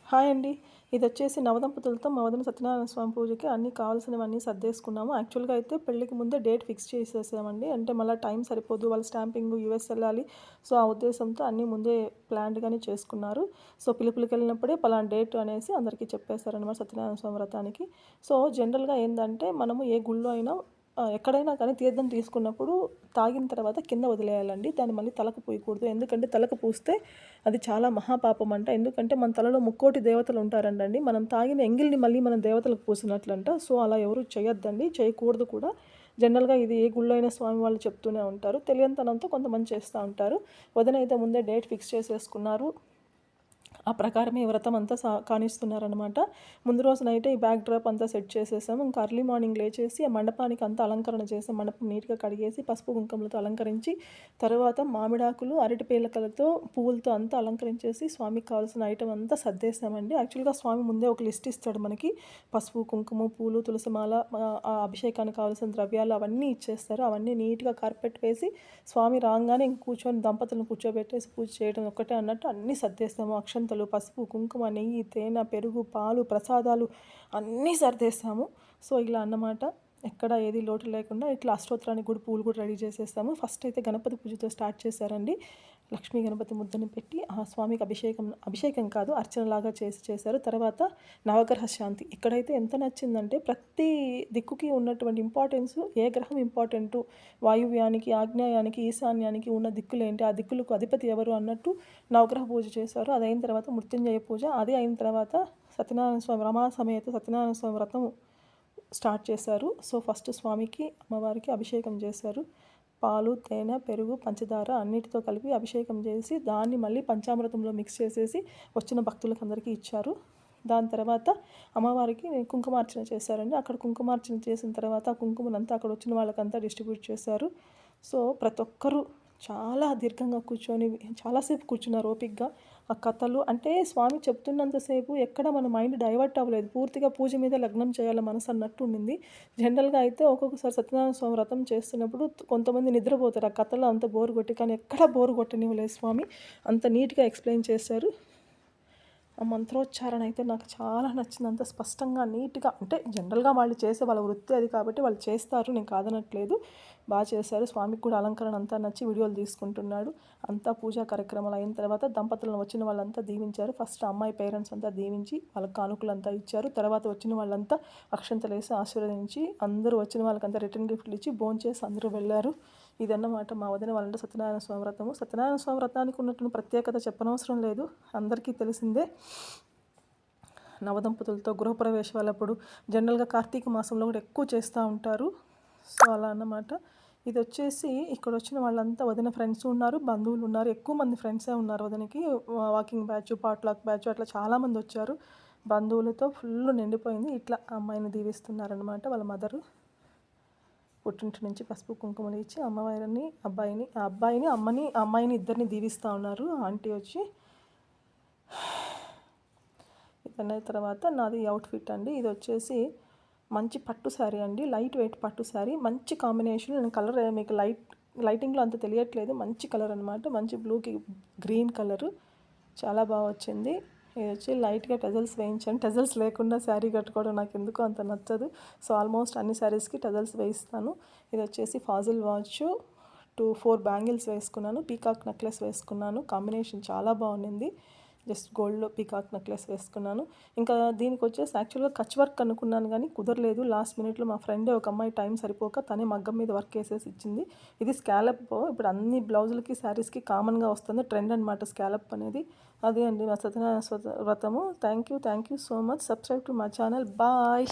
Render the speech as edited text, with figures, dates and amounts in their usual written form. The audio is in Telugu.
హాయ్ అండి. ఇదొచ్చేసి నవదంపతులతో మా వదిన సత్యనారాయణ స్వామి పూజకి అన్నీ కావాల్సినవన్నీ సర్దేసుకున్నాము. యాక్చువల్‌గా అయితే పెళ్ళికి ముందే డేట్ ఫిక్స్ చేసేసామండి. అంటే మళ్ళా టైం సరిపోదు. వాళ్ళ స్టాంపింగ్ యూఎస్ ఎళ్ళాలి. సో, ఆ ఉద్దేశంతో అన్నీ ముందే ప్లాన్డ్‌గానే చేసుకున్నారు. సో, పిలుపులకెళ్ళినప్పుడే పలానా డేట్ అనేసి అందరికీ చెప్పేశారనమాట సత్యనారాయణ స్వామి వ్రతానికి. సో, జనరల్‌గా ఏందంటే మనము ఏ గుళ్ళో అయినా ఎక్కడైనా కానీ తీర్థం తీసుకున్నప్పుడు తాగిన తర్వాత కింద వదిలేయాలండి. దాన్ని మళ్ళీ తలకు పూయకూడదు. ఎందుకంటే తలకు పూస్తే అది చాలా మహాపాపం అంట. ఎందుకంటే మన తలలో ముక్కోటి దేవతలు ఉంటారంటండి. మనం తాగిన ఎంగిల్ని మళ్ళీ మనం దేవతలకు పూసినట్లంట. సో, అలా ఎవరు చేయొద్దండి. చేయకూడదు కూడా. జనరల్‌గా ఇది ఏ గుళ్ళో అయినా స్వామి వాళ్ళు చెప్తూనే ఉంటారు. తెలియనితనంతో కొంతమంది చేస్తూ ఉంటారు. వదిన అయితే ముందే డేట్ ఫిక్స్ చేసేసుకున్నారు. ఆ ప్రకారమే ఈ వ్రతం అంతా కానిస్తున్నారనమాట. ముందు రోజు నైటే ఈ బ్యాక్ డ్రాప్ అంతా సెట్ చేసేసాము. ఇంకా అర్లీ మార్నింగ్ లేచేసి ఆ మండపానికి అంతా అలంకరణ చేసాం. మండపం నీట్‌గా కడిగేసి పసుపు కుంకుమలతో అలంకరించి, తర్వాత మామిడాకులు, అరటి పేలకలతో, పువ్వులతో అంతా అలంకరించేసి స్వామికి కావాల్సిన ఐటెమ్ అంతా సర్దేశామండి. యాక్చువల్‌గా స్వామి ముందే ఒక లిస్ట్ ఇస్తాడు మనకి. పసుపు, కుంకుమ, పూలు, తులసిమాల, ఆ అభిషేకానికి కావాల్సిన ద్రవ్యాలు అవన్నీ ఇచ్చేస్తారు. అవన్నీ నీట్‌గా కార్పెట్ వేసి స్వామి రాంగానే ఇంక కూర్చొని దంపతులను కూర్చోబెట్టేసి పూజ చేయడం ఒక్కటే అన్నట్టు అన్నీ సర్దేస్తాము. అక్షంతలు, పసుపు, కుంకుమ, నెయ్యి, తేనె, పెరుగు, పాలు, ప్రసాదాలు అన్నీ సర్దేశాము. సో, ఇలా అన్నమాట. ఎక్కడ ఏది లోటు లేకుండా ఇట్లా అష్టోత్తరానికి కూడా పూలు కూడా రెడీ చేసేస్తాము. ఫస్ట్ అయితే గణపతి పూజతో స్టార్ట్ చేశారండి. లక్ష్మీ గణపతి ముద్దని పెట్టి ఆ స్వామికి అభిషేకం కాదు అర్చనలాగా చేశారు. తర్వాత నవగ్రహ శాంతి. ఇక్కడైతే ఎంత నచ్చిందంటే ప్రతి దిక్కుకి ఉన్నటువంటి ఇంపార్టెన్స్, ఏ గ్రహం ఇంపార్టెంటు, వాయువ్యానికి, ఆగ్నేయానికి, ఈశాన్యానికి ఉన్న దిక్కులేంటి, ఆ దిక్కులకు అధిపతి ఎవరు అన్నట్టు నవగ్రహ పూజ చేశారు. అది అయిన తర్వాత మృత్యుంజయ పూజ. అది అయిన తర్వాత సత్యనారాయణ స్వామి రమా సమేత సత్యనారాయణ స్వామి వ్రతం స్టార్ట్ చేశారు. సో, ఫస్ట్ స్వామికి అమ్మవారికి అభిషేకం చేశారు. పాలు, తేనె, పెరుగు, పంచదార అన్నిటితో కలిపి అభిషేకం చేసి దాన్ని మళ్ళీ పంచామృతంలో మిక్స్ చేసేసి వచ్చిన భక్తులకు అందరికీ ఇచ్చారు. దాని తర్వాత అమ్మవారికి కుంకుమార్చన చేశారండి. అక్కడ కుంకుమార్చన చేసిన తర్వాత ఆ కుంకుమనంతా అక్కడ వచ్చిన వాళ్ళకంతా డిస్ట్రిబ్యూట్ చేశారు. సో, ప్రతి ఒక్కరూ చాలా దీర్ఘంగా కూర్చొని చాలాసేపు కూర్చున్నారు ఓపికగా. ఆ కథలు అంటే స్వామి చెప్తున్నంతసేపు ఎక్కడ మన మైండ్ డైవర్ట్ అవ్వలేదు. పూర్తిగా పూజ మీద లగ్నం చేయాలి మనసు అన్నట్టు ఉండింది. జనరల్‌గా అయితే ఒక్కొక్కసారి సత్యనారాయణ స్వామి వ్రతం చేస్తున్నప్పుడు కొంతమంది నిద్రపోతారు. ఆ కథలో అంత బోర్ కొట్టి, కానీ ఎక్కడ బోర్ కొట్టనివ్వలేదు స్వామి. అంత నీట్‌గా ఎక్స్‌ప్లెయిన్ చేశారు. ఆ మంత్రోచ్చారణ అయితే నాకు చాలా నచ్చింది. అంత స్పష్టంగా, నీట్‌గా అంటే జనరల్‌గా వాళ్ళు చేసే వాళ్ళ వృత్తి అది కాబట్టి వాళ్ళు చేస్తారు. నేను కాదనట్లేదు. చేశారు. స్వామికి కూడా అలంకరణ అంతా నచ్చి వీడియోలు తీసుకుంటున్నాడు. అంతా పూజా కార్యక్రమాలు అయిన తర్వాత దంపతులను వచ్చిన వాళ్ళంతా దీవించారు. ఫస్ట్ అమ్మాయి పేరెంట్స్ అంతా దీవించి వాళ్ళకి కానుకలంతా ఇచ్చారు. తర్వాత వచ్చిన వాళ్ళంతా అక్షంతలేసి ఆశీర్వదించి అందరూ వచ్చిన వాళ్ళకంతా రిటర్న్ గిఫ్ట్లు ఇచ్చి భోంచేసి అందరూ వెళ్ళారు. ఇదన్నమాట మా వదిన వాళ్ళంటే సత్యనారాయణ స్వామి వ్రతము. సత్యనారాయణ స్వామి వ్రతానికి ఉన్నటువంటి ప్రత్యేకత చెప్పనవసరం లేదు. అందరికీ తెలిసిందే. నవదంపతులతో గృహప్రవేశాలప్పుడు జనరల్‌గా కార్తీక మాసంలో కూడా ఎక్కువ చేస్తూ ఉంటారు. సో, అలా అన్నమాట. ఇది వచ్చేసి ఇక్కడ వచ్చిన వాళ్ళంతా వదిన ఫ్రెండ్స్ ఉన్నారు, బంధువులు ఉన్నారు. ఎక్కువ మంది ఫ్రెండ్సే ఉన్నారు వదినకి. వాకింగ్ బ్యాచ్, పాట్‌లాక్ బ్యాచ్ అట్లా చాలామంది వచ్చారు. బంధువులతో ఫుల్ నిండిపోయింది. ఇట్లా అమ్మాయిని దీవిస్తున్నారనమాట వాళ్ళ మదరు. పుట్టింటి నుంచి పసుపు కుంకుమలు ఇచ్చి అమ్మవారిని, అబ్బాయిని, అమ్మాయిని ఇద్దరిని దీవిస్తూ ఉన్నారు ఆంటీ వచ్చి. ఇదన్న తర్వాత నాది అవుట్ఫిట్ అండి. ఇది వచ్చేసి మంచి పట్టు శారీ అండి. లైట్ వెయిట్ పట్టు శారీ. మంచి కాంబినేషన్. నేను కలర్ మీకు లైటింగ్లో అంత తెలియట్లేదు. మంచి కలర్ అనమాట. మంచి బ్లూకి గ్రీన్ కలరు చాలా బాగా వచ్చింది. ఇది వచ్చి లైట్గా టజల్స్ వేయించాను. టజల్స్ లేకుండా శారీ కట్టుకోవడం నాకు ఎందుకో అంత నచ్చదు. సో, ఆల్మోస్ట్ అన్ని శారీస్కి టజల్స్ వేయిస్తాను. ఇది వచ్చేసి ఫాజిల్ వాచ్, 4 బ్యాంగిల్స్ వేసుకున్నాను. పీకాక్ నెక్లెస్ వేసుకున్నాను. కాంబినేషన్ చాలా బాగుంది. జస్ట్ గోల్డ్లో పీకాక్ నెక్లెస్ వేసుకున్నాను. ఇంకా దీనికి వచ్చేసి యాక్చువల్గా కచ్ వర్క్ అనుకున్నాను కానీ కుదరలేదు. లాస్ట్ మినిట్లో మా ఫ్రెండే ఒక అమ్మాయి టైం సరిపోక తనే మగ్గం మీద వర్క్ వేసేసి ఇచ్చింది. ఇది స్కాలప్. ఇప్పుడు అన్ని బ్లౌజులకి, శారీస్కి కామన్గా వస్తుంది ట్రెండ్ అనమాట స్కాలప్ అనేది. అదే అండి మా సత్యనారాయణ వ్రతము. Thank you so much. Subscribe to my channel. Bye.